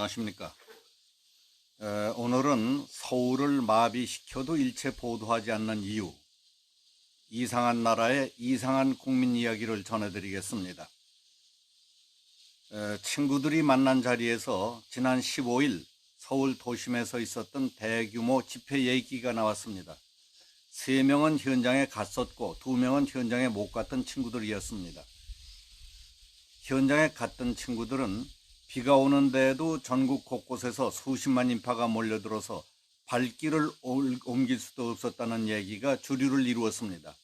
안녕하십니까. 오늘은 서울을 마비시켜도 일체 보도하지 않는 이유, 이상한 나라의 이상한 국민 이야기를 전해드리겠습니다. 친구들이 만난 자리에서 지난 15일 서울 도심에서 있었던 대규모 집회 얘기가 나왔습니다. 3명은 현장에 갔었고 2명은 현장에 못 갔던 친구들이었습니다. 현장에 갔던 친구들은 비가 오는데도 전국 곳곳에서 수십만 인파가 몰려들어서 발길을 옮길 수도 없었다는 얘기가 주류를 이루었습니다.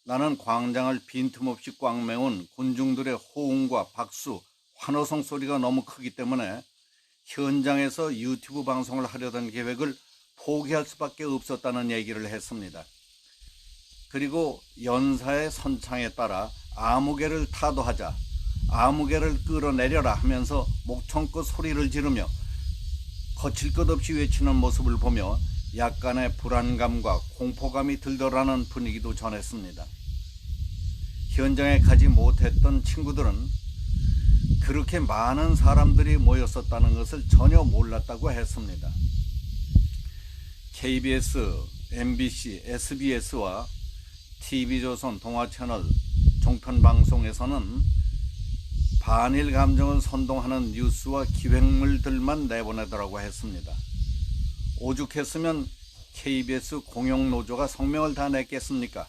나는 광장을 빈틈없이 꽉 메운 군중들의 호응과 박수, 환호성 소리가 너무 크기 때문에 현장에서 유튜브 방송을 하려던 계획을 포기할 수밖에 없었다는 얘기를 했습니다. 그리고 연사의 선창에 따라 아무개를 타도하자, 아무개를 끌어내려라 하면서 목청껏 소리를 지르며 거칠 것 없이 외치는 모습을 보며 약간의 불안감과 공포감이 들더라는 분위기도 전했습니다. 현장에 가지 못했던 친구들은 그렇게 많은 사람들이 모였었다는 것을 전혀 몰랐다고 했습니다. KBS, MBC, SBS와 TV조선 동아채널 종편방송에서는 반일 감정을 선동하는 뉴스와 기획물들만 내보내더라고 했습니다. 오죽했으면 KBS 공영노조가 성명을 다 냈겠습니까?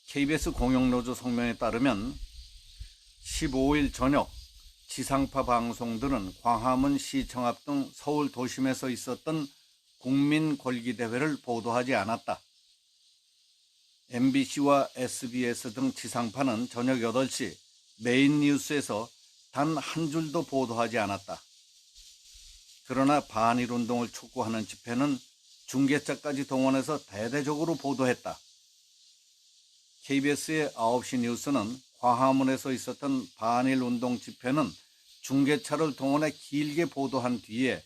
KBS 공영노조 성명에 따르면 15일 저녁 지상파 방송들은 광화문 시청 앞 등 서울 도심에서 있었던 국민궐기대회를 보도하지 않았다. MBC와 SBS 등 지상파는 저녁 8시 메인 뉴스에서 단 한 줄도 보도하지 않았다. 그러나 반일운동을 촉구하는 집회는 중계자까지 동원해서 대대적으로 보도했다. KBS의 9시 뉴스는 광화문에서 있었던 반일운동 집회는 중계차를 동원해 길게 보도한 뒤에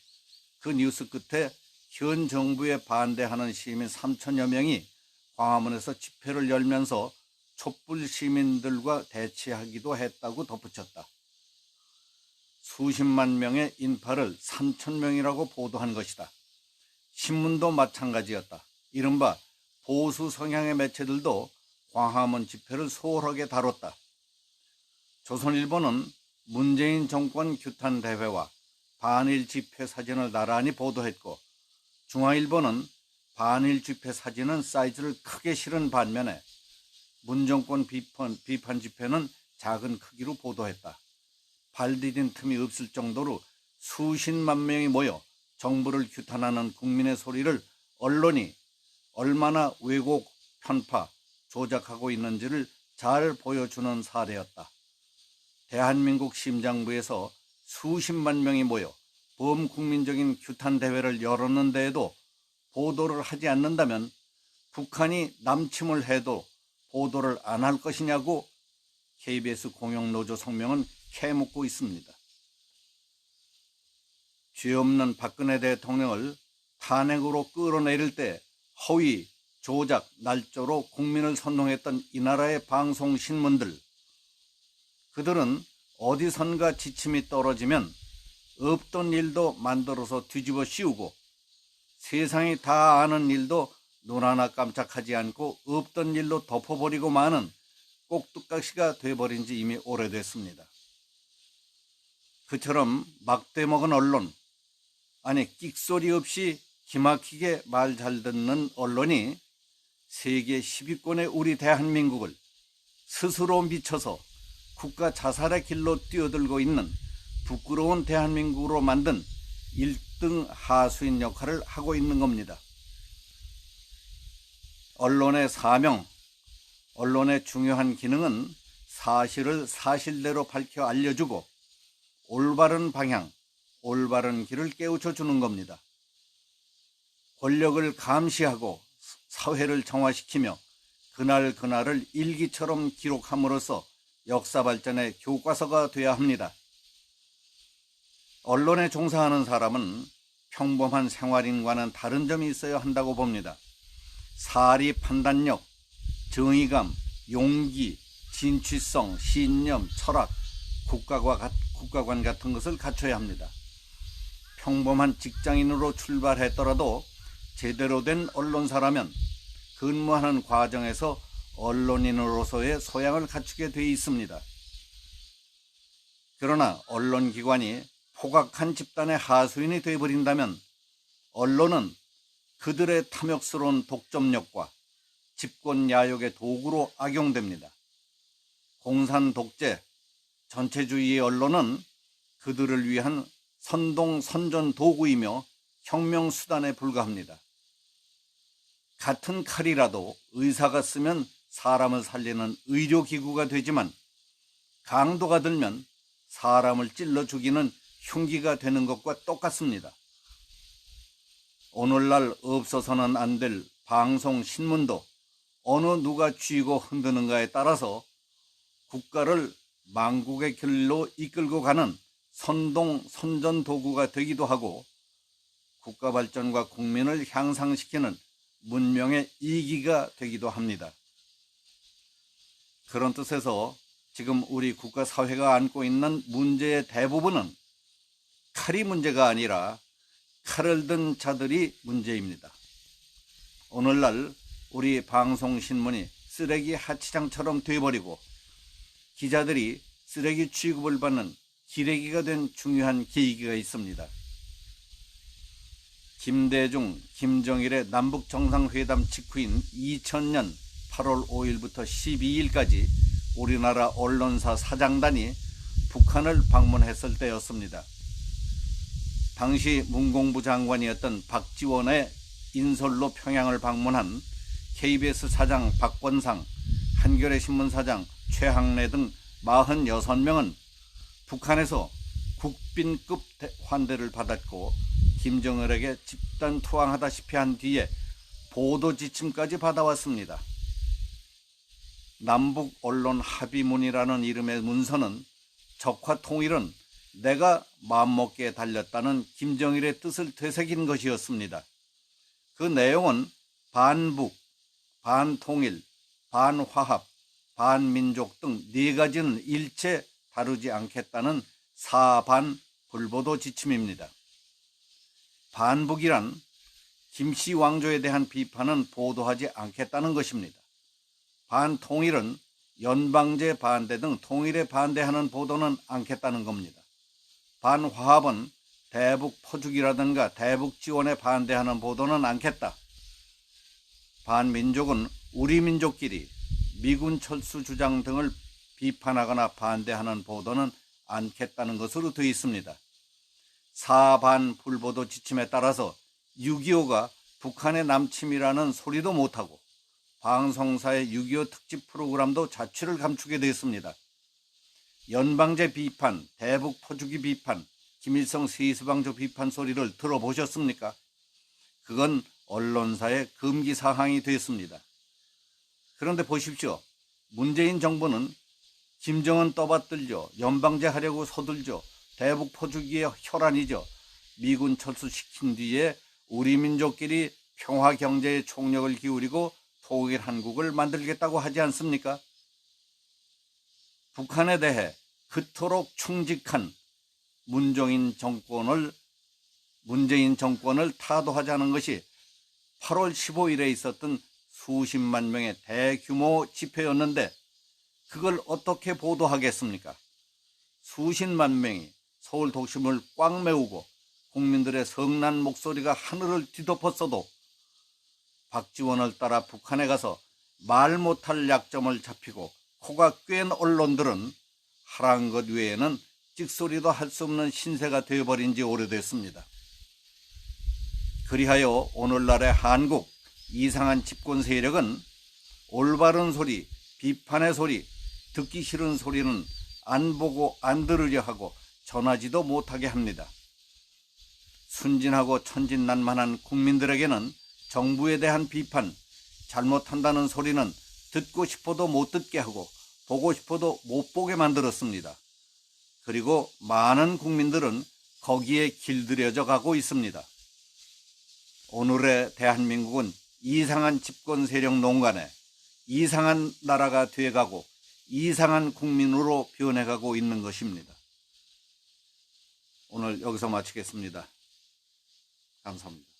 그 뉴스 끝에 현 정부에 반대하는 시민 3천여 명이 광화문에서 집회를 열면서 촛불 시민들과 대치하기도 했다고 덧붙였다. 수십만 명의 인파를 3,000명이라고 보도한 것이다. 신문도 마찬가지였다. 이른바 보수 성향의 매체들도 광화문 집회를 소홀하게 다뤘다. 조선일보는 문재인 정권 규탄 대회와 반일 집회 사진을 나란히 보도했고, 중앙일보는 반일 집회 사진은 사이즈를 크게 실은 반면에 문정권 비판 집회는 작은 크기로 보도했다. 발 디딘 틈이 없을 정도로 수십만 명이 모여 정부를 규탄하는 국민의 소리를 언론이 얼마나 왜곡, 편파, 조작하고 있는지를 잘 보여주는 사례였다. 대한민국 심장부에서 수십만 명이 모여 범국민적인 규탄 대회를 열었는데에도 보도를 하지 않는다면 북한이 남침을 해도 보도를 안 할 것이냐고 KBS 공영노조 성명은 캐묻고 있습니다. 죄 없는 박근혜 대통령을 탄핵으로 끌어내릴 때 허위, 조작, 날조로 국민을 선동했던 이 나라의 방송신문들, 그들은 어디선가 지침이 떨어지면 없던 일도 만들어서 뒤집어 씌우고 세상이 다 아는 일도 눈 하나 깜짝하지 않고 없던 일로 덮어버리고 마는 꼭두각시가 돼버린 지 이미 오래됐습니다. 그처럼 막대 먹은 언론, 아니 끽소리 없이 기막히게 말 잘 듣는 언론이 세계 10위권의 우리 대한민국을 스스로 미쳐서 국가 자살의 길로 뛰어들고 있는 부끄러운 대한민국으로 만든 1등 하수인 역할을 하고 있는 겁니다. 언론의 사명, 언론의 중요한 기능은 사실을 사실대로 밝혀 알려주고 올바른 방향, 올바른 길을 깨우쳐 주는 겁니다. 권력을 감시하고 사회를 정화시키며 그날그날을 일기처럼 기록함으로써 역사 발전의 교과서가 되어야 합니다. 언론에 종사하는 사람은 평범한 생활인과는 다른 점이 있어야 한다고 봅니다. 사리 판단력, 정의감, 용기, 진취성, 신념, 철학, 국가와 국가관 같은 것을 갖춰야 합니다. 평범한 직장인으로 출발했더라도 제대로 된 언론사라면 근무하는 과정에서 언론인으로서의 소양을 갖추게 돼 있습니다. 그러나 언론기관이 포각한 집단의 하수인이 되어버린다면 언론은 그들의 탐욕스러운 독점력과 집권 야욕의 도구로 악용됩니다. 공산 독재, 전체주의의 언론은 그들을 위한 선동 선전 도구이며 혁명 수단에 불과합니다. 같은 칼이라도 의사가 쓰면 사람을 살리는 의료기구가 되지만 강도가 들면 사람을 찔러 죽이는 흉기가 되는 것과 똑같습니다. 오늘날 없어서는 안 될 방송, 신문도 어느 누가 쥐고 흔드는가에 따라서 국가를 망국의 길로 이끌고 가는 선동, 선전 도구가 되기도 하고 국가 발전과 국민을 향상시키는 문명의 이기가 되기도 합니다. 그런 뜻에서 지금 우리 국가 사회가 안고 있는 문제의 대부분은 칼이 문제가 아니라 칼을 든 자들이 문제입니다. 오늘날 우리 방송신문이 쓰레기 하치장처럼 되어버리고 기자들이 쓰레기 취급을 받는 기레기가 된 중요한 계기가 있습니다. 김대중, 김정일의 남북정상회담 직후인 2000년 8월 5일부터 12일까지 우리나라 언론사 사장단이 북한을 방문했을 때였습니다. 당시 문공부 장관이었던 박지원의 인솔로 평양을 방문한 KBS 사장 박권상, 한겨레 신문 사장 최학래 등 46명은 북한에서 국빈급 환대를 받았고 김정일에게 집단 투항하다시피 한 뒤에 보도 지침까지 받아왔습니다. 남북 언론 합의문이라는 이름의 문서는 적화 통일은 내가 마음먹기에 달렸다는 김정일의 뜻을 되새긴 것이었습니다. 그 내용은 반북, 반통일, 반화합, 반민족 등 4가지는 일체 다루지 않겠다는 사반 불보도 지침입니다. 반북이란 김씨 왕조에 대한 비판은 보도하지 않겠다는 것입니다. 반통일은 연방제 반대 등 통일에 반대하는 보도는 않겠다는 겁니다. 반화합은 대북 포주기라든가 대북 지원에 반대하는 보도는 않겠다. 반민족은 우리 민족끼리 미군 철수 주장 등을 비판하거나 반대하는 보도는 않겠다는 것으로 되어 있습니다. 사반불보도 지침에 따라서 6.25가 북한의 남침이라는 소리도 못하고 방송사의 6.25 특집 프로그램도 자취를 감추게 되었습니다. 연방제 비판, 대북 포주기 비판, 김일성 세수방조 비판 소리를 들어보셨습니까? 그건 언론사의 금기 사항이 되었습니다. 그런데 보십시오. 문재인 정부는 김정은 떠받들죠. 연방제 하려고 서둘죠. 대북 포주기의 혈안이죠. 미군 철수시킨 뒤에 우리 민족끼리 평화 경제에 총력을 기울이고 통일 한국을 만들겠다고 하지 않습니까? 북한에 대해 그토록 충직한 문재인 정권을 타도하자는 것이 8월 15일에 있었던 수십만 명의 대규모 집회였는데 그걸 어떻게 보도하겠습니까? 수십만 명이 서울 도심을 꽉 메우고 국민들의 성난 목소리가 하늘을 뒤덮었어도 박지원을 따라 북한에 가서 말 못할 약점을 잡히고 코가 꿰인 언론들은 하라는 것 외에는 찍소리도 할 수 없는 신세가 되어버린 지 오래됐습니다. 그리하여 오늘날의 한국 이상한 집권 세력은 올바른 소리, 비판의 소리, 듣기 싫은 소리는 안 보고 안 들으려 하고 전하지도 못하게 합니다. 순진하고 천진난만한 국민들에게는 정부에 대한 비판, 잘못한다는 소리는 듣고 싶어도 못 듣게 하고 보고 싶어도 못 보게 만들었습니다. 그리고 많은 국민들은 거기에 길들여져 가고 있습니다. 오늘의 대한민국은 이상한 집권 세력 농간에 이상한 나라가 되어가고 이상한 국민으로 변해가고 있는 것입니다. 오늘 여기서 마치겠습니다. 감사합니다.